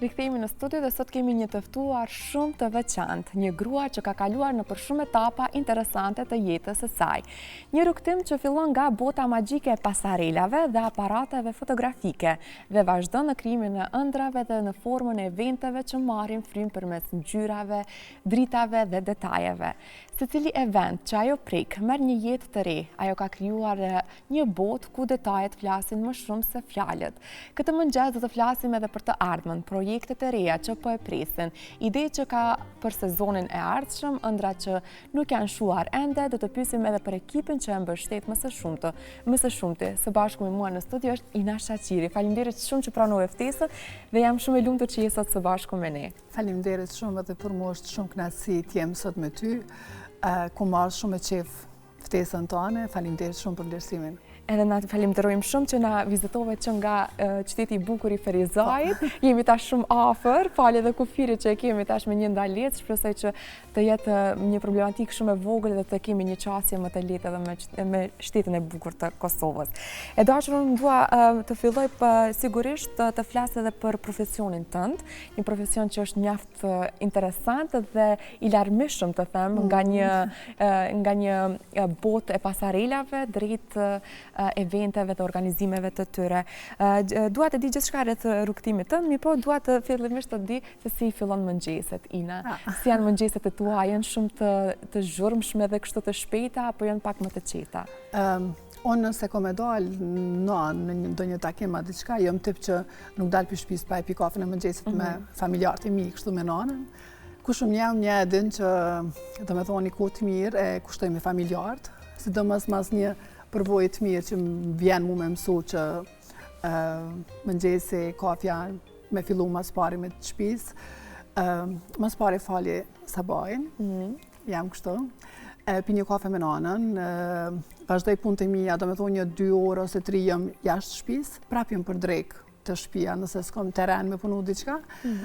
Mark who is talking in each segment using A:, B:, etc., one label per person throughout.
A: Rikthehemi në studio dhe sot kemi një të ftuar shumë të veçantë, një grua që ka kaluar në për shumë etapa interesante të jetës së saj. Një rrugtim që fillon nga bota magjike e pasarelave dhe aparateve fotografike dhe vazhdon në krijimin e ëndrave dhe në formën e eventeve që marrin frymë përmes ngjyrave, dritave dhe detajeve. Secili event që ajo prek merr një jetë të re, ajo ka krijuar një botë ku detajet flasin më shumë se fjalët. Këtë mëngjes do të flasim edhe për të ardhmen, projektet e reja që po e presin, ide që ka për sezonin e ardhshëm, ëndra që nuk janë shuar ende, do të pyesim edhe për ekipin që e mbështet më së shumti. Së bashku me mua në studio është Ina Shaqiri. Faleminderit shumë që pranove ftesën dhe jam shumë e lumtur që je sot së bashku me ne.
B: Faleminderit shumë edhe për mua është shumë kënaqësi të jem sot me ty. Ku marrë shumë e qef ftesën tonë, faleminderit shumë për vlerësimin.
A: Edhe na falenderojmë shumë që na vizitove që nga qyteti i bukur i Ferizajit. Jemi tash shumë afër, falë edhe kufirit që e kemi tash me një ndalec, shpresoj që të jetë një problematikë shumë e vogël dhe të kemi një qasje më të lehtë edhe me shtetin e bukur të Kosovës. E dashur, dua të filloj sigurisht të flas edhe për profesionin tënd, një profesion që është mjaft interesant dhe i larmishëm të them nga një botë e pasarelave drejt eventeve dhe organizimeve të tyre. Dua të di gjithçka rreth rrugtimit tënd, po dua të fillimisht të di se si fillon mëngjeset, Ina. Si janë mëngjeset e tua, janë shumë të zhurmshme dhe kështu të shpejta apo janë pak më të qeta?
B: Unë nëse kom e dal në ndonjë takim a diçka, jam tip që nuk dal për shtëpisë pa e pi kafen e mëngjesit me familjarët e mi, kështu me nanën. Ku shumë një edhin që do me thoni kohë të mirë e kushtoj me familjarët, sidomos mas një përvojë të mirë që vjen mu me mësu që mëngjesi, kafja me fillu mas pari me të shtëpisë, mas pari falje sabahin, jam kështu, pi një kafe me nanën, vazhdoj punët e mia, do me thonë një 2 orë ose 3 jam jashtë shtëpisë, prap jam për drejkë të shtëpia nëse s'kom teren me punu diçka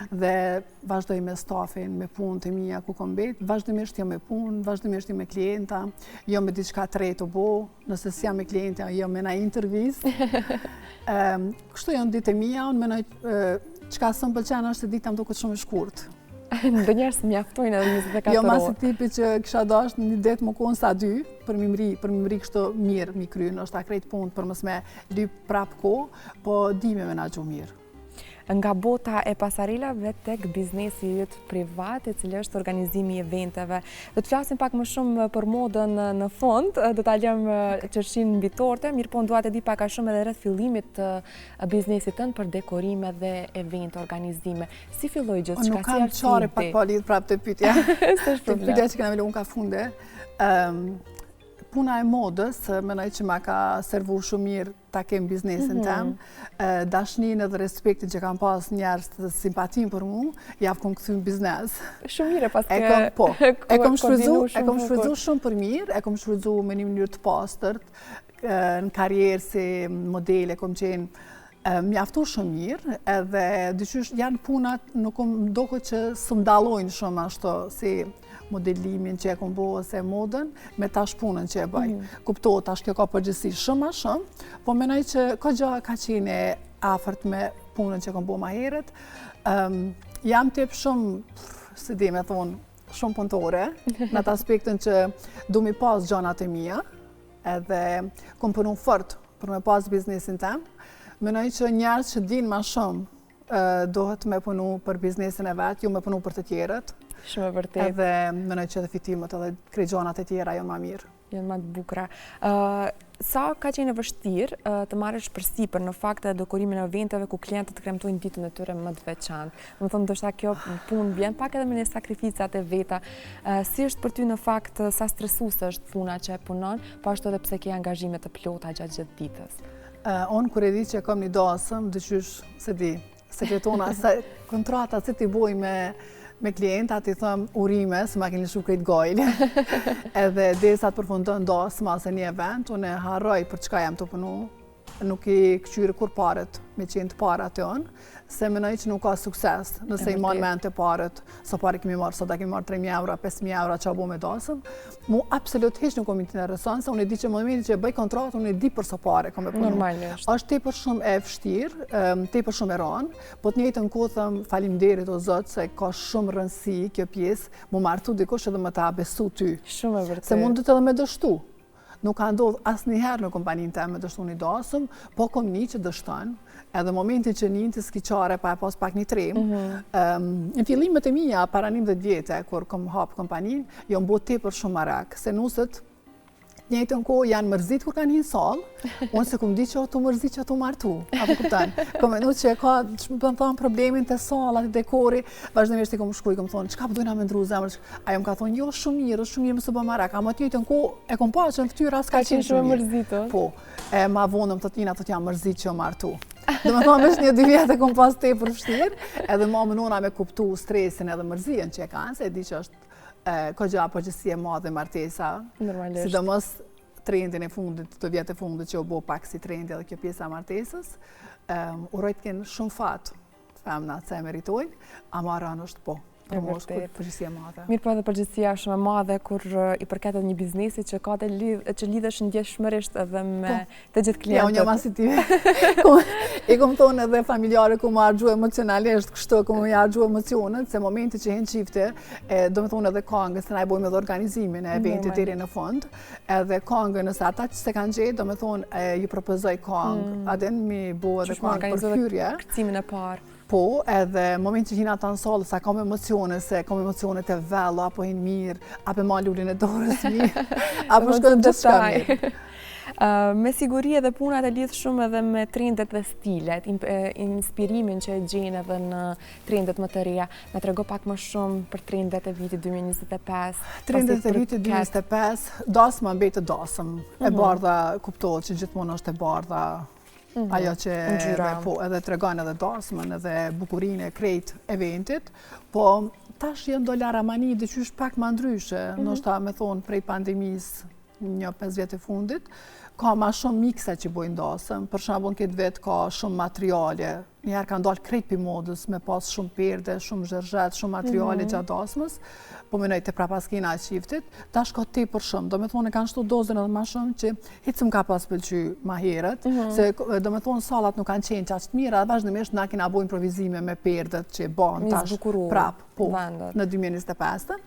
B: dhe vazhdoj me stafin, me punët e mia ku kom bet, vazhdimisht jam me punë, vazhdimisht jam me klienta, jam me diçka të re të bo, nëse s'jam me klienta, jam me na intervist. Kështu janë ditë e mia, unë menoj çka s'm pëlqen është se dita më duket shumë e shkurtë.
A: Ndonjëherë s'mjaftojnë edhe 24 orë.
B: Jo masi tipi që kisha dashur një ditë më konë sa 2, për mi mri kështu mirë mi kry, është akrejt punë për mos me lyp prap kohë, po di me menaxhu mirë.
A: Nga bota e pasarelave tek biznesi yt privat, i cili është organizimi i eventeve. Do të flasim pak më shumë për modën në fund, do ta lëm çershin mbi torte, mirëpo dua të di pak a shumë edhe rreth fillimit të biznesit tënd për dekorime dhe evente, organizime. Si filloi gjithçka?
B: Nuk kam çare pak po lidh prap të pyetja. Të pyetja që kena unë ka funde. Puna e modës, menoj që ma ka servu shumë mirë ta kem biznesin tem. Dashnin edhe respektin që kam pas njerëz të simpatim për mu, javë kom këthy në biznes.
A: Shumë mirë pas
B: e kom shfrytzu shumë për mirë, e kom shfrytzu me një mënyrë të pastërt, në karrierë si modele kom qenë mjaftu shumë mirë, edhe dyqysh janë punat nuk më doket që së mdallojnë shumë ashtu si modelimin që e kom bo ose modën, me tash punën që e bëj. Kuptohet, tash kjo ka përgjithësi shumë a shumë, po menoj që ka gjë ka qenë afërt me punën që kom bo ma herët. Jam tip shumë, si di me thonë, shumë punëtore, në atë aspektin që du mi pas gjanat e mia, edhe kom punu fort për me pas biznesin tem. Menoj që njerëz që din ma shumë dohet me punu për biznesin e vetë, ju me punu për të tjerët.
A: Shumë e vërtet.
B: Edhe menoj që edhe fitimet edhe krejgjonat e tjera janë ma mirë.
A: Janë ma të bukura. Sa ka qenë vështirë të marrësh përsipër në fakt e dekorimin e eventeve ku klientët kremtojnë ditën e tyre më të veçantë. Do të thonë ndoshta kjo punë vjen pak edhe me një sakrificat e veta. Si është për ty në fakt sa stresuese është puna që e punon, po ashtu edhe pse ke angazhime të plota gjatë gjithë ditës?
B: Unë kur e di që kam një dasëm, dyqysh se di, sekretona, kontrata si t'i boj me klientat, i thëm urime, se ma keni lëshu krejt gojlë. Edhe derisa të përfundon dasma ose një event, unë e harroj për çka jam të punu, nuk i këqyre kur paret me qenë të para të janë, se menoj që nuk ka sukses nëse i marrë mente paret, sa pare kemi marrë, sa da kemi marrë 3.000 euro, 5.000 euro që a bo me dasëm, mu absolut heq nuk kom i të interesant, se unë e di që më momenti që e bëj kontratë, unë e di për sa pare kom e punu.
A: Normalisht.
B: Është tepër shumë e vështirë, tepër shumë e ranë, po të njëjtën kohë thëm faleminderit o Zot se ka shumë rëndësi kjo pjesë, mu martu dikush edhe më ta besu ty.
A: Shumë e vërtet.
B: Se mundet edhe me dështu. Nuk ka ndodhë asnjëherë në kompaninë teme dështu një dasëm, po kom një që dështon, edhe momentin që një të skiqare pa e pas pak një trem, në fillimet e mija, para 11 vjete, kur kom hapë kompaninë, jo më bot tepër shumë marak, se nusët njëjtën kohë janë mërzit kur kanë hinë salë, unë se kom di që ato mërzit që ato martu, apo kuptan. Kom menu që ka, më thonë, problemin të salat, dekori, vazhdimisht i kom shkuj, kom thonë, qka përdojna me ndru zemër, ajo më ka thonë, jo shumë mirë mësë bë marak, ama të njëjtën kohë e kom pa që në ftyra s'ka qenë shumë
A: mirë.
B: Po, ma vonëm të tina të t'ja mërzit që o martu. Dhe me thonë, vesh 1-2 vjetë e kom pas te për fështirë, edhe ma mënuna me kuptu stresin edhe mërzien që e kanë, se e di që është ka gja përgjësie madhe martesa, sidomos trendin e fundit, të vjetë e fundit që u bo pak si trendi edhe kjo pjesa martesës, urojt kënë shumë fatë, femna se e meritojnë, ama ranë është po. Përgjësia madhe.
A: Mirë po edhe përgjësia shumë madhe kur i përket edhe një biznesi që ka që lidhesh ndjeshmërisht edhe me të gjithë klientët.
B: Ja, unë jam asitive. I kom thonë edhe familjare ku më argju emocionalisht, kështu ku më argju emocionet, se momenti që hen qifte, do me thonë edhe kongës, se na i bojmë edhe organizimin e eventit deri në fund, edhe kongë nëse ata që se kanë gjetë, do me thonë ju propozoj kongë, adin mi bo edhe kongë për hyrje.
A: Kërcimin e parë.
B: Po, edhe moment që hina ta në salë, sa kam emocione, se kam emocionet e velo, apo hinë mirë, apo ma lullin e dorës mirë, apo shkojnë gjithë shka mirë.
A: Me siguri edhe punat e lidhë shumë edhe me trendet dhe stilet, inspirimin që e gjenë edhe në trendet më të reja. Me trego pak më shumë për trendet e vitit 2025.
B: Trendet e vitit 2025, dasma mbetë dasëm. E bardha kuptohet që gjithmonë është e bardha. Ajo që edhe të regon edhe dasmën edhe bukurin e krejt eventit, po tash jenë do lara mani dhe që është pak ma ndryshe, nështë me thonë prej pandemis një 5 vjetë e fundit, ka ma shumë mikse që bojnë dasëm, për shambon këtë vetë ka shumë materiale, njëherë ka ndalë krejt për modës me pas shumë perde, shumë zhërzhet, shumë materiale gjatë dasmës, po menoj të prapaskina e qiftit, tash ka te për shumë, do me thonë e kanë shtu dozën edhe ma shumë që hitës më ka pas pëlqy ma herët, se do me thonë salat nuk kanë qenë qashtë mira, dhe vazhdimisht na kina bo improvizime me perdet që banë tash prap, po, në 2025,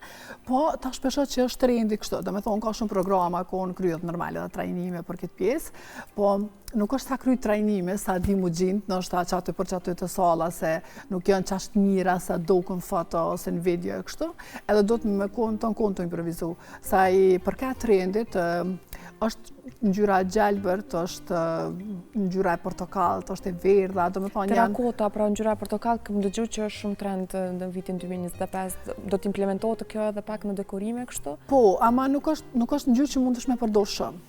B: po tash pesho që është trendi kështu, do me thonë ka shumë programa, ka në kryet normale dhe trajnime për këtë pjesë, po nuk është ta kryt trajnime sa di mu gjint, në është ta qatë për qatë të sala, se nuk janë qashtë mira sa do kënë foto ose në video e kështu, edhe do të me të të improvizu. Sa i përket trendit, është ngjyra gjelbërt, është ngjyra e portokallët, është e verdha, do me thonë janë...
A: Terakota, pra ngjyra e portokallët, këmë dëgju që është shumë trend në vitin 2025, do të implementohet kjo edhe pak në dekorime kështu?
B: Po, ama nuk është ngjyrë që mund është me përdor shumë.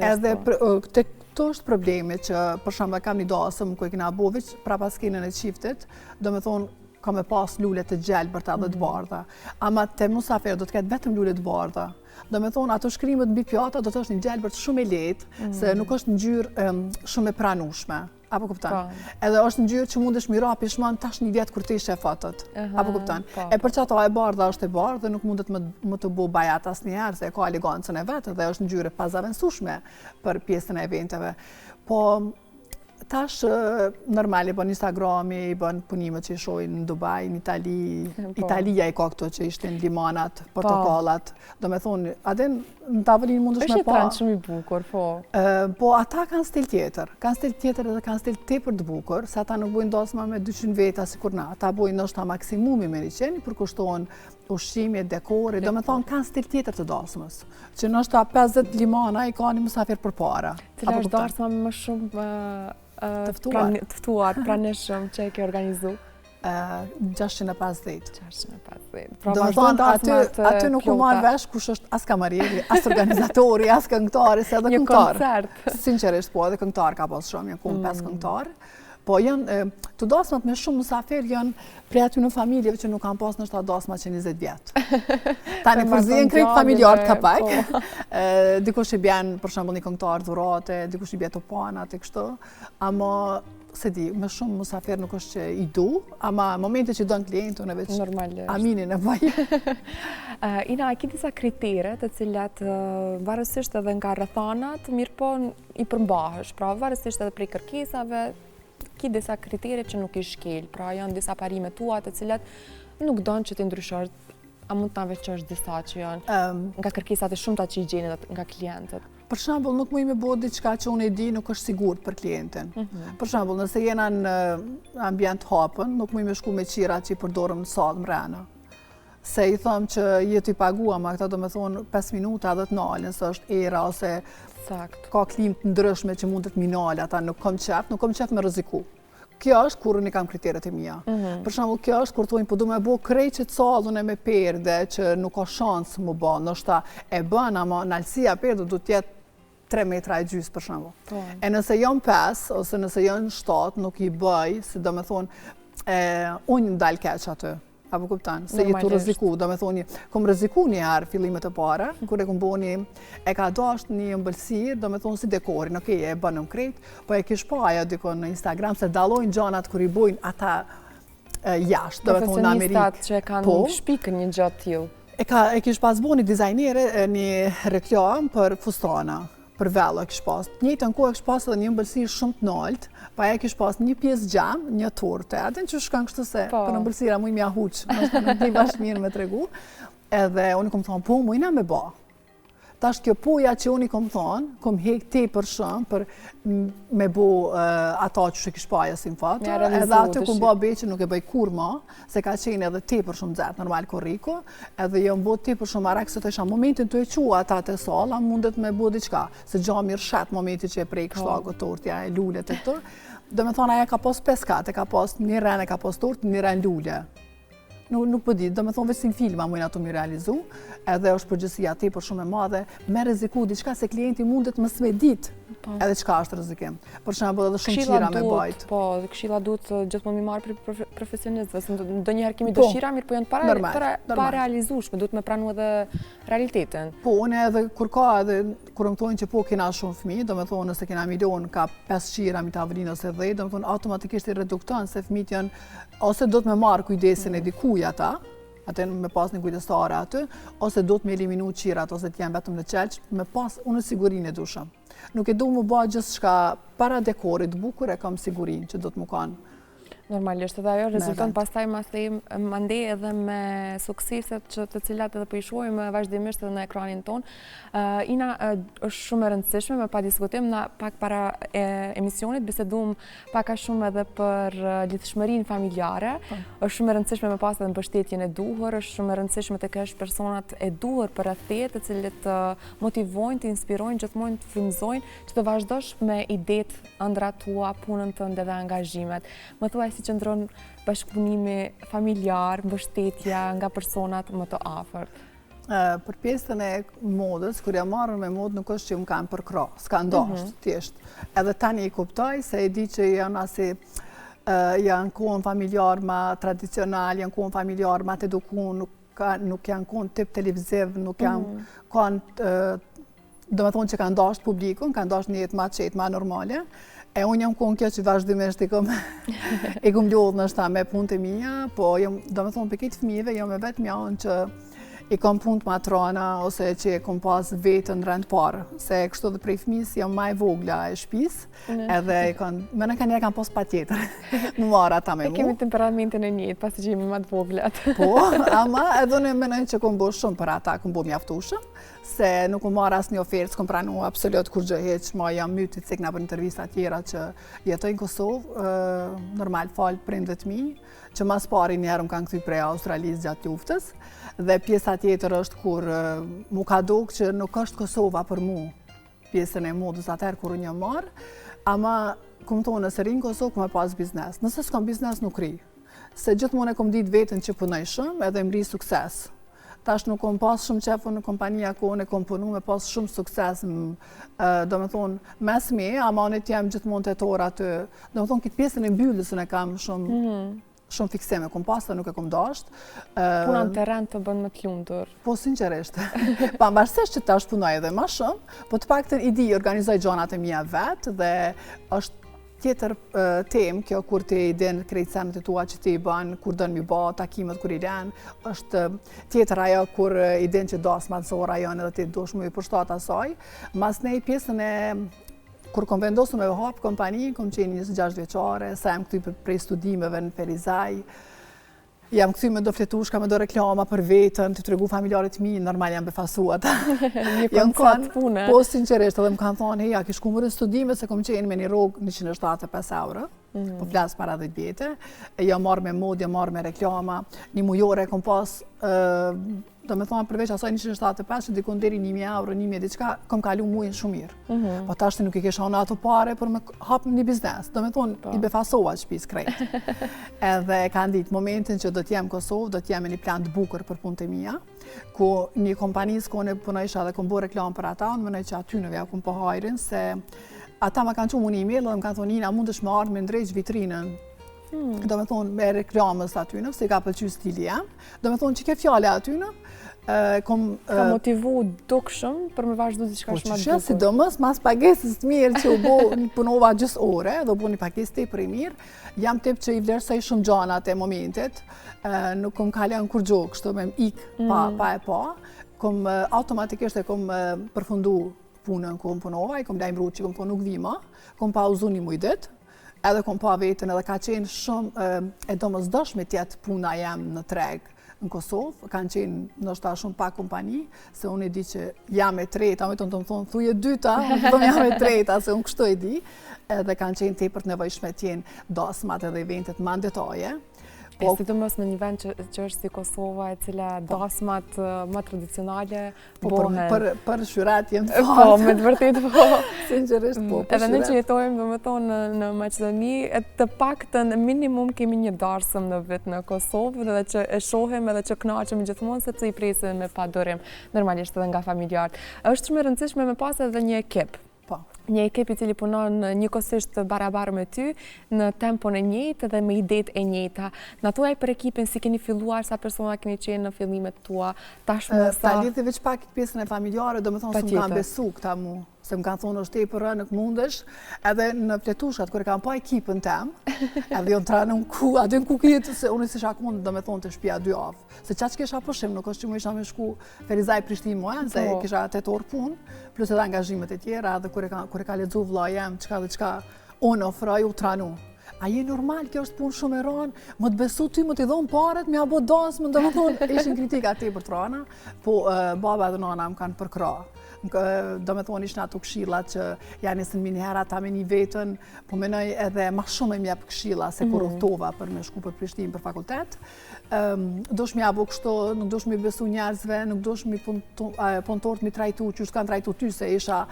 B: Edhe këto është problemi që për shembull kam një dasëm ku e kena bo veç prapaskinën e qiftit, do me thonë ka me pas lule të gjelbërta dhe të bardha. Ama te musafer do të ketë vetëm lule të bardha. Do me thonë ato shkrimet mbi pjata do të është një gjelbërt shumë e lehtë, se nuk është ngjyrë shumë e pranueshme. Apo kuptan? Edhe është ngjyrë që mundesh mi ra pishman tash një vjetë kur ti ishe fotot. Apo kuptan? E për që ato e bardha është e bardhë dhe nuk mundet më të bo bajat asnjëherë, se e ka elegancën e vetë dhe është ngjyrë pazaventueshme për pjesën e eventeve. Po tash normali bën Instagrami, bën punimet që i shojnë në Dubai, në Itali, Italia i ka këto që ishte në limanat, portokallat, do me thonë, adin në tavëllin mund është me pa.
A: Është një trend shumë i bukur, po.
B: Po ata kanë stil tjetër edhe kanë stil tepër të bukur, se ata nuk bojnë dasma me 200 veta si kur na, ata bojnë nështë maksimumi me 100, për kushtohen ushqimi, dekori, do me thonë kanë stil tjetër të dasmës, që nështë 50 limana i ka një musafir për para.
A: Cila është dasma më shumë tëftuar, praneshëm që e ke organizu?
B: 650.
A: 650.
B: Do me thonë, aty nuk u marrë vesh kush është as kamariri, as organizatori, as këngëtari, se edhe këngëtar.
A: Një koncert.
B: Sinqerisht po, edhe këngëtar ka pas shumë, janë kumë 5 këngëtar. Po janë, të dasmat me shumë musafir janë prej aty në familjeve që nuk kanë pas në shta dasma që 20 vjetë. Tani përzien krejt familjarët ka pak. Dikush i bjen, për shembull, një këngëtar dhurate, dikush i bjen topanat e kështu. Ama, se di, me shumë musafir nuk është që i du, ama momente që donë klientu në veç aminin e bëj.
A: Ina, a ki disa kritere të cilat varësisht edhe nga rrethanat, mirë po i përmbahësh, pra varësisht edhe prej kërkesave, ki disa kritere që nuk i shkel, pra janë disa parime tua të cilat nuk donë që ti ndryshosh, a mund të na veçosh disa që janë nga kërkesat e shumta që i gjeni nga klientët?
B: Për shembull, nuk më i me bëhet diçka që unë e di nuk është sigurt për klientin. Për shembull, nëse jena në ambient hapën, nuk më i me shku me qira që i përdorëm në sallë mrena. Se i thëmë që jetë i paguam, a këta do me thonë 5 minuta dhe të nalën, se është era ose ka klim të ndryshme që mundet minalë, ata nuk kom qef me rreziku. Kjo është kur unë i kam kriteret e mia. Për shembull, kjo është kur thojnë po du me bo krejt që të sallën e me perde që nuk ka shansë më bë, ndoshta e bën, ama nalësia perde du t'jetë 3 metra e gjysë për shembull. E nëse janë 5 ose nëse janë 7 nuk i bëj, se do me thonë unë ndalë keq aty. Apo kuptan, se jetu rreziku, do me thoni, kom rreziku një herë fillimet e para, kur e kom bo e ka dasht një ëmbëlsirë, do me thonë si dekorin, okej, e bënëm krejt, po e kish paja dikon në Instagram, se dalojnë gjanat kur i bojnë ata jashtë, do me thonë në Amerikë.
A: Profesionistat që kanë shpikën një gjatë tillë.
B: E kish pas bo një dizajnere, një reklam për fustana, për vello e kish pas. Njëjtën kohë e kish pas edhe një ëmbëlsirë shumë të naltë, pa e kish pas një pjesë gjam, një torte. Atë që shkan kështu se, për ëmbëlsira mu i mja huq, nuk di bash mirë me tregu. Edhe unë kom thonë, po, mujna me ba. Tash kjo poja që unë i kom thonë, kom hek te për shumë, për me bo ata që kish paja si në fatë. Edhe aty kom ba be që nuk e bëj kur ma, se ka qenë edhe te për shumë zetë, normal korriko, edhe jam bo te për shumë arak, se të isha momentin të e qua ata të sala, mundet me bo diqka, se gja mirë shet momentin që e prej kështago tortja, e lullet e këto. Do me thonë, aja ka pas 5 kate, ka pas një ren e ka pas tort, një ren lulle. Nuk po di, do me thonë veç si në filma mujnë ato mi realizu, edhe është përgjësia te për shumë e madhe, me rreziku diçka se klienti mundet më sme dit, edhe qka është rrezikim. Për shembull edhe shumë qira me bajt.
A: Po, këshilla duhet gjithmonë mi marrë për profesionistëve, se ndonjëherë kemi dëshira, mirë po janë pa realizueshme, duhet me pranu edhe realitetin.
B: Po, unë edhe kur ka edhe, kur më thonë që po kena shumë fëmijë, do me thonë nëse kena milion, ka 5 qira mi tavolinë ose 10, do me thonë automatikisht i redukton se fëmijët janë ose do të me marrë kujdesin e dikuj ata me pas një kujdestare aty, ose do të me eliminu qirat, ose të janë vetëm në qelq, me pas unë sigurin e dushëm. Nuk e du më ba gjithë shka para dekorit bukur e kam sigurin që do të më kanë.
A: Normalisht, edhe ajo rezulton pastaj mandej edhe me sukseset të cilat edhe po i shohim vazhdimisht edhe në ekranin ton. Ina, është shumë e rëndësishme, me pa diskutim, na pak para emisionit bisedum pak a shumë edhe për lidhshmërinë familjare. Është shumë e rëndësishme me pas edhe mbështetjen e duhur, është shumë e rëndësishme të kesh personat e duhur për rreth të cilët të motivojnë, të inspirojnë, gjithmonë të frymëzojnë, që të vazhdosh me idet, ëndrat tua, punën tënde dhe angazhimet. Më thuaj si qëndron bashkëpunimi familjar, mbështetja nga personat më të afërt?
B: Për pjesën e modës, kur jam marrën me modë, nuk është që më kanë përkra, s'ka ndasht, tjesht. Edhe tani i kuptoj, se e di që janë kohën familjar ma tradicional, janë kohën familjar ma të edukun, nuk janë kohën tip televiziv, nuk janë kohën, do me thonë që kanë ndasht publikun, kanë ndasht një jetë ma qetë, ma normale. E unë jam kohën kjo që vazhdimisht i kom lodhë nështë ta me punë të mija, po do me thonë për këtë fëmijëve, jam me vetë mjaën që i kom punë të matrona, ose që i kom pas vetën rëndë parë, se kështu dhe prej fëmijës jam maj vogla e shpis, edhe me në ka njerë kam pas pa tjetër, më marë ata me mu.
A: E kemi temperamentin e njëtë, pasi që jemi matë voglat.
B: Po, ama edhe në menoj që kom bo shumë për ata, kom bo mjaftushëm, se nuk më marë asë një ofertë, s'kom pranu absolut kur gjë heq, ma jam mytit cikna për intervista tjera që jetojnë Kosovë, normal falë prindet mi, që mas pari njerë më kanë këthy prej Australisë gjatë luftës, dhe pjesa tjetër është kur mu ka dogë që nuk është Kosova për mu, pjesën e modës atëherë kur unë jam marë, ama këmë thonë nëse rinë Kosovë këmë pas biznes, nëse s'kom biznes nuk ri, se gjithmonë e kom ditë vetën që punoj shumë edhe më ri sukses. tash nuk kom pas shumë qefë në kompania ku unë e kom punu me pas shumë sukses do me thonë mes me, ama unë jem gjithmonë të tora aty, do me thonë këtë pjesën e mbyllës unë e kam shumë fikseme, kom pas të nuk e kom dasht.
A: Puna në teren të bën më të lumtur.
B: Po, sinqerisht. Pavarësisht që tash punoj edhe më shumë, po të paktën i di, organizoj gjonat e mia vetë dhe është tjetër temë, kjo kur ti den krejtësenet e tua që ti i bën, kur dën mi ba, takimet kur i den, është tjetër ajo kur i den që dasmat zora janë edhe ti dush mu i përshtat asaj. Mas nej pjesën e kur kom vendosur me hap kompani, kom qenë 26 vjeçare, sa jam këty prej studimeve në Ferizaj, jam këty me do fletushka, me do reklama për vetën, të tregu familjarit mi, normal jam befasuat.
A: Një koncept pune.
B: Po, sinqerisht, edhe më kanë thonë, heja, kish ku mërë studime se kom qenë me një rogë 175 euro, po flasë para 10 vjetë, jam marrë me mod, jam marrë me reklama, një mujore kom pas, do me thonë përveç asaj 175 që dikon deri 1.000 euro, 1.000 diçka, kom kalu mujën shumë mirë. Po tashti nuk i kesha unë ato pare për me hapë një biznes. Do me thonë, i befasova shpis krejt. Edhe kanë ditë momentin që do t'jem Kosovë, do t'jem një plan të bukur për punët e mia, ku një kompanisë ku unë punojsha dhe kom bo reklam për ata, unë mënoj që aty në veja kom po hajrin, se ata ma kanë qumë një email dhe më kanë thonë, Nina, mund është me ardhë me ndrejq vitrinën. Do me thonë, me reklamës aty në, se ka pëlqy stili jam. Do me thonë që ke fjale aty në,
A: ka motivu dukshëm për me vazhdu diçka shumë të bukur.
B: Sidomos mas pagesës të mirë që u bo punova gjys ore, dhe u bo një pagesë të për i mirë, jam tip që i vlerësoj shumë gjanat e momentit, nuk kom kalja në kur gjokë, kështu me më ik pa, kom automatikisht e kom përfundu punën ku më punova, i kom lajmëru që kom thonë nuk vima, kom pauzu një mujdit, edhe kom pa vetën edhe ka qenë shumë e domosdoshme tjetë puna jam në treg në Kosovë, kanë qenë ndoshta shumë pak kompani, se unë e di që jam e treta, me të më thonë thuje dyta, unë të jam e treta, se unë kështu e di, edhe kanë qenë tepër të nevojshme tjenë dasmat edhe eventet mandetaje.
A: E sidomos në një vend që është si Kosova, e cila dasmat më tradicionale bohen.
B: Për shyrat jem të
A: Po, me të vërtet po.
B: Sinqerisht po, për
A: edhe ne që jetojmë dhe me thonë në Maqedoni, të paktën minimum kemi një darsëm në vit në Kosovë dhe që e shohim edhe që kënaqemi gjithmonë sepse i presim me pa durim, normalisht edhe nga familjarët. Është shumë e rëndësishme me pas edhe një ekip. Një ekip i cili punon njëkohësisht barabarë me ty, në tempon e njëjtë dhe me idetë e njëjta. Na thuaj për ekipin, si keni filluar, sa persona keni qenë në fillimet tua, tashmë sa...
B: Ta lidhi veç pak pjesën e familjare, do me thonë se më kanë besu këta mu. Se më kanë thonë është tepër nuk mundesh, edhe në fletushat, kër e kam pa ekipën tem, edhe jo në tranë në ku, aty në ku këtë, se unë si shakon, do me thonë të shpia 2 avë. Se qatë që kisha përshim, nuk është që më isha me shku Ferizaj Prishtinë mua, se kisha 8 orë punë, plus edhe angazhimet e tjera, edhe kër e ka ledzu vlla jem, qka dhe qka unë ofroj u tranu. A je normal, kjo është punë shumë e ranë, më të besu ty, më t'i dhonë paret, më abo dasmë, do me thonë, ishin kritika ati për trana, po baba dhe nana më kanë përkra. Do me thonë ishën ato këshilla që janë nisën mini hera ta me një vetën, po menoj edhe ma shumë e mjep këshilla se kur uhtova për me shku për Prishtinë për fakultet. Dosh mi abo kështu, nuk dosh mi besu njerëzve, nuk dosh mi punëtorët mi trajtu, që s'kanë trajtu ty se isha,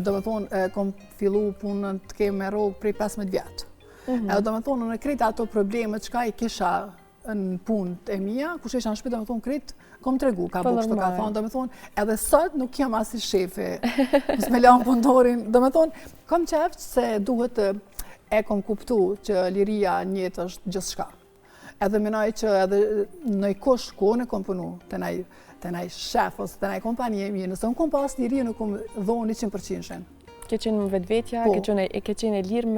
B: do me thonë, kom fillu punën të kemë me rogë prej 15 vjetë. Edhe do me thonë, në kretë ato problemet qka i kisha në punët e mija, kush isha në shpit, do me thonë, kretë kom tregu, ka bu kështu ka thonë, do me thonë, edhe sot nuk jam as i shefi, s'me lanë punëtorin, do me thonë, kom qeftë se duhet e kom kuptu që liria njëtë është gjithë shka. Edhe menoj që edhe në i kush ku unë e kom punu, të naj shef ose të naj kompanije mi, nëse unë kom pas liria nuk kom dhonë 100%.
A: Ke qenë më vetvetja, ke qenë e lirë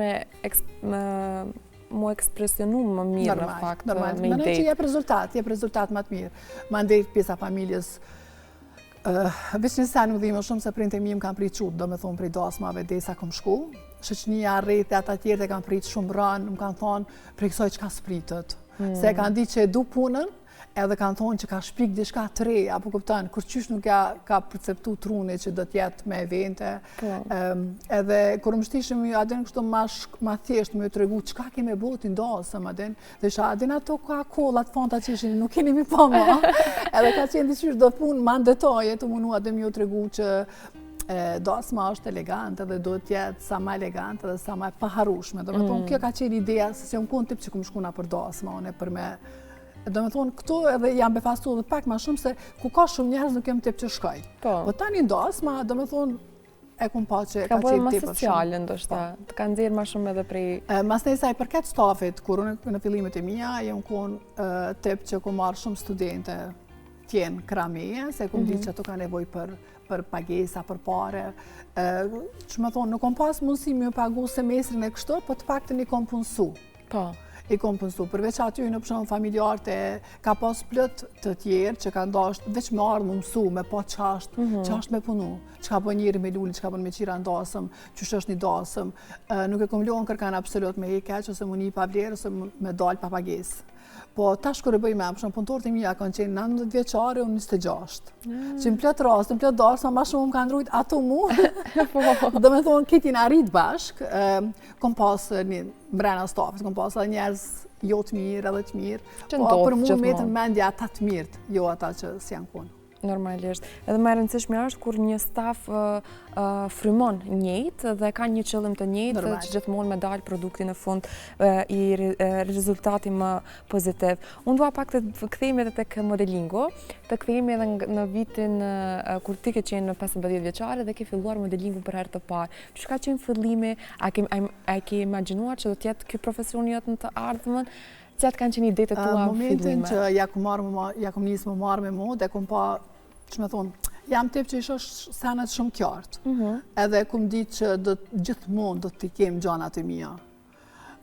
A: mu ekspresionu më mirë në fakt, me idejt.
B: Menoj që jep rezultat më të mirë. Ma ndejt pjesa familjes, veç një sa nuk dhime shumë se printe mi më kam prit qutë, do me thonë prej dasmave dhe sa kom shku. Shëqnia, rrete, ata tjerë kam prit shumë ranë, më kanë thonë prej kësoj që ka spritët. Se kanë di që e du punën, edhe kanë thonë që ka shpik diçka të re, apo kuptan, kur qysh nuk ka perceptu truni që do t'jetë me evente. Edhe kur më shtishëm ju adin kështu ma thjesht me ju të regu qka keme botin dasëm adin, dhe isha adin ato ka kollat fonta që ishin nuk keni mi pa ma, edhe ka qenë diqysh do punë ma në detaje të munu adin ju të regu që dasma është elegant edhe do t'jetë sa ma elegant edhe sa ma paharushme. Do me thonë, kjo ka qenë ideja, se unë konë tip që këmë shkuna për dasma, unë për me do me thonë, këtu edhe jam befastu edhe pak ma shumë se ku ka shumë njerëz nuk jem tip që shkoj. Po tani ndosma, do me thonë, e kum pa që
A: ka qenë tepër sociale ndoshta, të ka nxjerrë më shumë edhe prej.
B: Masnej sa i përket stafit, kur unë në fillimet e mia, jam qenë tip që kum marrë shumë studente tjenë krameje, se kum ditë që ato ka nevojë për pagesa, për pare. Që më thonë, nuk kom pas mundësi me pagu semestrin e kështu, po të paktën i kom punësu.
A: Po.
B: I kom punësu. Përveç aty në përshon familjarët ka pas plot të tjerë që kanë dashur veç me ardhë më mësu, me pa qasht me punu. Që ka bën njëri me lulli, që ka bën me qira ndasëm, që është një dasëm. Nuk e kom luon kërkan absolut me keq, ose më një pa vlerë, ose me dalë pa pagesë. Po tash kur e bëj me, për shembull punëtorët e mia kanë qenë 19 vjeçare, unë 26. Që në plot rast, në plot dasma më shumë më kanë ndrujt ato mu. Do me thonë këtë na arrit bashk, kom pas një brenda stafit, kom pas edhe njerëz jo të mirë edhe të mirë. Po për mua metën mendja ata të mirët, jo ata që s'janë konë.
A: Normalisht. Edhe më e rëndësishme është kur një staf frymon njëjtë dhe ka një qëllim të njëjtë që gjithmonë me dalë produkti në fund i rezultati më pozitiv. Unë dua pak të kthehemi edhe tek modelingu, të kthehemi edhe në vitin kur ti ke qenë në 15 vjeçare dhe ke filluar modelingun për herë të parë. Çka ka qenë fillimi? A ke imagjinuar që do të jetë ky profesion jot në të ardhmen? Cilat kanë qenë idetë tua në
B: momentin që ja kum nisë më marrë me modë, e kum pa, që me thonë, jam tip që isha senet shumë qartë. Edhe kum ditë që gjithmonë do t'i kem gjanat e mia.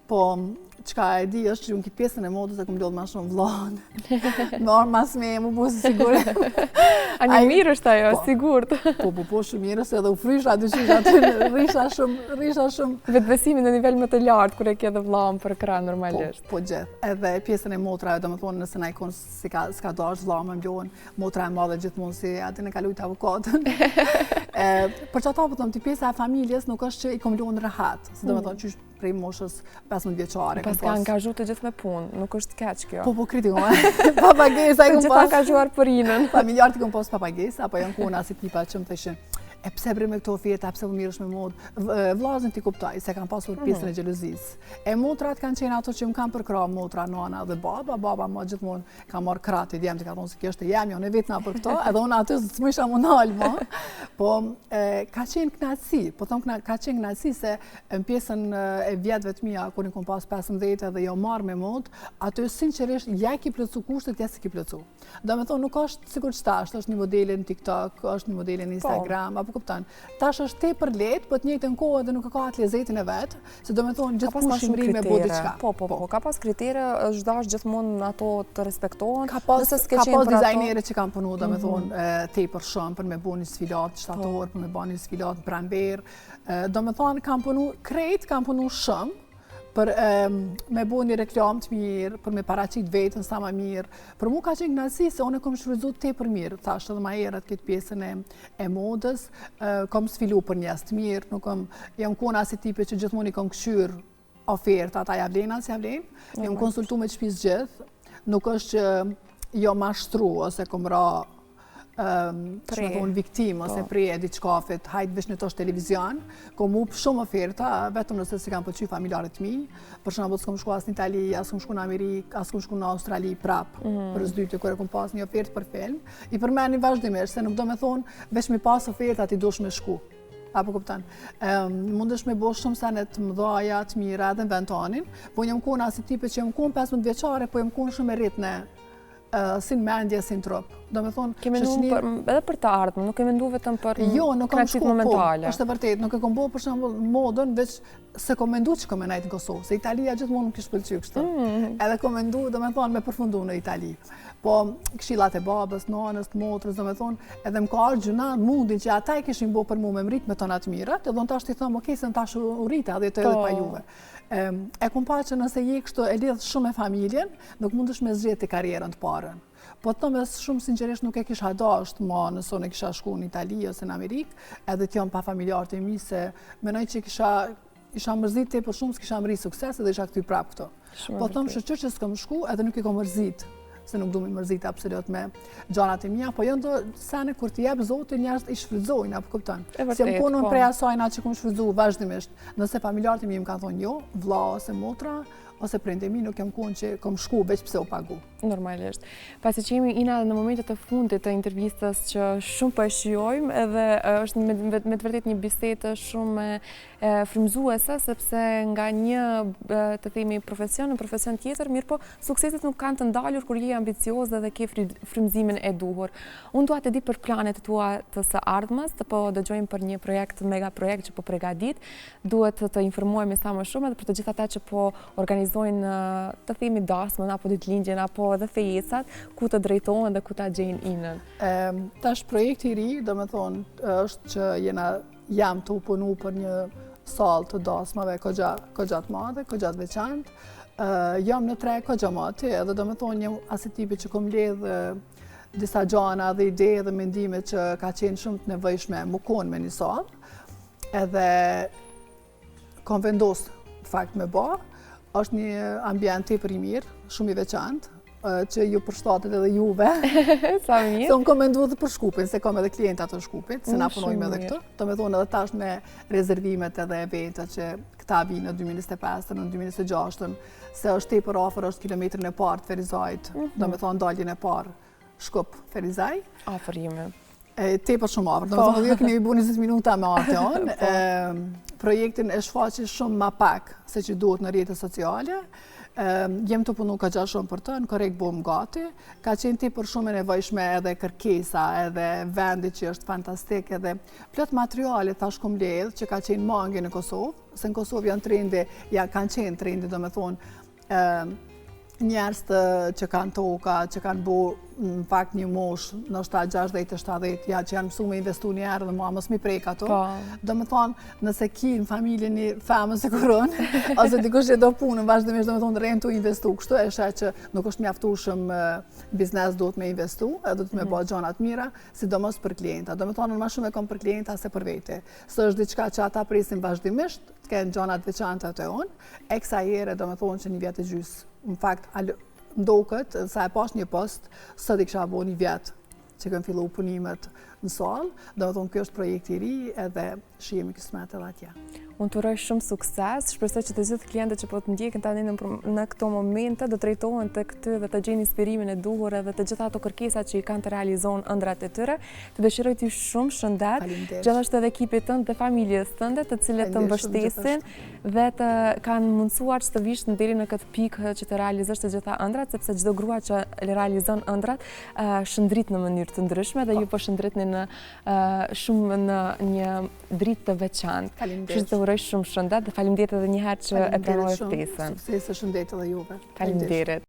B: Po, qka e di është që unë këtë pjesën e modës e kum lodhë ma shumë vllanë. Me orë mas me, më po si sigurë.
A: A një mirë është ajo, sigurt.
B: Po shumë mirë, se edhe u frysha dyqysh aty, risha shumë.
A: Vetbesimin në nivel më të lartë, kur e ke dhe vllaën për krah normalisht.
B: Po gjithë. Edhe pjesën e motrave, do me thonë nëse na i konë s'ka dash vllaë me mblojnë, motra e madhe gjithmonë si aty në ka lujt avokatën. Për që ata po thëmë, të pjesa e familjes nuk është që i kom lujnë rahat, se do me thonë që prej moshës 15 vjeçare.
A: Pas ka angazhu të gjithë me punë, nuk është keq kjo.
B: Po kritikon, papagesa i kom pas.
A: Gjithë angazhuar për rinën.
B: Familjarët i kom pas papagesa, apo janë kuna si tipa që më thëshin, e pse bre me këto oferta, pse më mirësh me modë. Vllazën ti kuptoj, se kanë pasur pjesën e xhelozisë. E motrat kanë qenë ato që më kanë përkrah, motra, nana dhe baba më gjithmonë ka marrë krati, djemtë ka thonë se kjo është e jam, unë vetëm për këto, edhe unë aty s'mësha më nal më. Po ka qenë kënaqësi, po them ka qenë kënaqësi se në pjesën e vjetëve të mia kur i kom pas 15 dhe jo marr me modë, aty sinqerisht ja ki plotsu kushtet, ja si ki plotsu. Do me thonë nuk është sikur ç'tash, është një modele në TikTok, është një modele në Instagram, apo kupton. Tash është tepër lehtë, po të njëjtën kohë edhe nuk ka atë lezetin e vet, se do me thonë gjithmonë shimri me bë diçka.
A: Po, ka pas kritere, është dash gjithmonë ato të respektohen.
B: Ka pas dizajnerë që kanë punuar, do me thonë tepër shumë për me bëni sfilat shtator, për me bëni sfilat pranver. Do me thonë kanë punuar krejt, kanë punuar shumë për me bo një reklam të mirë, për me paraqit vetën sa ma mirë. Për mu ka qenë kënaqësi se unë kom shfrytzuar tepër mirë, thash edhe ma herët këtë pjesën e modës, kom sfilu për njerëz të mirë, nuk jam kona si tipe që gjithmonë i kom këshyr ofertat, a ja vlen as ja vlen, jam konsultu me shtëpisë gjithë, nuk është që jo mashtru ose kom ra viktim ose prej e diçkafit, hajtë vesh në tosh televizion, kom up shumë oferta, vetëm nëse si kam pëlqy familjarët mi, për shembull s'kom shku as në Itali, as s'kom shku në Amerikë, as s'kom shku në Australi prap, për s'dyte kur e kom pas një ofertë për film, i përmeni vazhdimisht, se nuk do me thonë, veç mi pas ofertat i dush me shku. Apo kupton. Mundesh me bosh shumë senet të mëdhaja, të mira edhe në ventanin, po jam kona si tipe që jam konë 15 vjeçare, po jam konë shumë e rritne, sin mendje, sin trup. Do me thonë,
A: ke mendu edhe për të ardhmen, nuk ke mendu vetëm për kënaqësitë momentale.
B: Është e vërtetë, nuk e kom bërë për shembull modën, veç se kom mendu që kom e najtë në Kosovë, se Italia gjithmonë nuk kishte pëlqyer kështu. Edhe kom mendu, do me thonë, me përfundu në Itali. Po këshillat e babës, nanës, të motrës, do me thonë, edhe më ka ardhur gjuna mundin që ata i kishin bërë për mua me mrit me tona të mira, edhe tash ti them, "Okej, se tash u rita edhe të edhe pa juve." E kom pa që nëse je kështu e lidh shumë me familjen, nuk mundesh me zgjedhë karrierën të parën. Po të thëmë shumë sinqerisht nuk e kisha dasht ma nëse unë kisha shku në Itali ose në Amerikë, edhe t'jom pa familjarët e mi se menoj që isha mërzit te për shumë s'kisha mëri sukses edhe isha këty prap këto. Po të thëmë shëqër që s'kam shku edhe nuk i kom mërzit, se nuk du mi mërzit absolut me gjanat e mija, po jënë do sene kur t'i jebë zotin njerës i shfrydzojnë, apo kupton. Si jam punën prej asajna që kum shfrydzu vazhdimisht, nëse familjarët e mi më kanë thonë jo, vlla ose motra, ose prindë e mi nuk jam konë që kom shku veç pse u pagu.
A: Normalisht. Pasi që jemi Ina në momentet e fundit të intervistës që shumë po e shijojmë edhe është me të vërtet një bisedë shumë frymëzuese sepse nga një të themi profesion në profesion tjetër, mirë po sukseset nuk kanë të ndalur kur je ambicioze dhe ke frymëzimin e duhur. Unë dua të di për planet tua të së ardhmes, të po dëgjojmë për një mega projekt që po përgatit, duhet të informohemi sa më shumë edhe për të gjithë ata që po organizojnë të themi dasmën apo ditëlindjen apo dhe fejesat, ku të drejtohen dhe ku ta gjejnë Inën.
B: Tash projekti i ri, domethënë, është që jam të punu për një sallë të dasmave kogja të madhe, kogja të veçantë. Jam në tre kogja mati, edhe domethënë jam asi tipi që kom lidh disa gjana dhe ide dhe mendime që ka qenë shumë të nevojshme më konë me një sallë. Edhe kom vendosë fakt me ba. Është një ambient tepër i mirë, shumë i veçantë, që ju përshtatet edhe juve.
A: Sa mirë.
B: Se unë kom mendu edhe për Shkupin, se kom edhe klientat të Shkupit, se na punojmë edhe këtu. Të me thonë edhe tash me rezervimet edhe eventet që këta vinë në 2025, në 2026, se është tepër afër, është kilometrin e parë të Ferizajt, do me thonë daljen e parë Shkup Ferizaj.
A: Afër jemi.
B: Tepër shumë afër, do me thonë dhe kemi bu 20 minuta me arteon. Projektin e shfaqi shumë ma pak se që duhet në rrjetet sociale. Jem të punu ka gjatë shumë për të, në korekt bom gati. Ka qenë tepër shumë e nevojshme edhe kërkesa, edhe vendi që është fantastik, edhe plot materiale thash kom ledh që ka qenë mangë në Kosovë, se në Kosovë janë trendi, kanë qenë trendi, do me thonë, njerëz që kanë toka, që kanë bu në fakt një mosh, nështë 60-70, që janë mësu me investu një herë dhe mua mos mi prek ato. Do me thonë, nëse ki në familje një femën se kuron, ose dikush që do punë, vazhdimisht do me thonë rejnë të investu kështu, e shë që nuk është mjaftueshëm biznes do të me investu, do të me bëjë gjonat mira, sidomos për klienta. Do me thonë, në ma shumë e kom për klienta se për vete. Së është diçka që ata presin vazhdimisht, të kenë gjonat veçanta të unë, e kësa jere do me thonë që një vjetë e gjysë. Në fakt, ndokët, sa e pash një post, sot i kësha bo një vjetë që këmë fillu punimet në salë, do me thonë kjo është projekti i ri edhe shihemi kismet edhe atje.
A: Unë të uroj shumë sukses, shpresoj që të gjithë klientët që po të ndjekin tani në këto momente do drejtohen të këtë dhe të gjejnë inspirimin e duhur edhe të gjitha ato kërkesa që i kanë të realizon ëndrat e tyre. Të dëshiroj ty shumë shëndet, gjithashtu edhe ekipit tënd dhe familjes tënde, të cilët të mbështesin dhe të kanë mundësuar që të vish deri në këtë pikë që të realizosh të gjitha ëndrat, sepse çdo grua që realizon ëndrat shëndrit në mënyrë të ndryshme dhe ju po shëndritni në shumë në një dritë të veçantë. Uroj shumë shëndet dhe faleminderit edhe një herë që e pranove ftesën.
B: Suksese, shëndet edhe juve.
A: Faleminderit.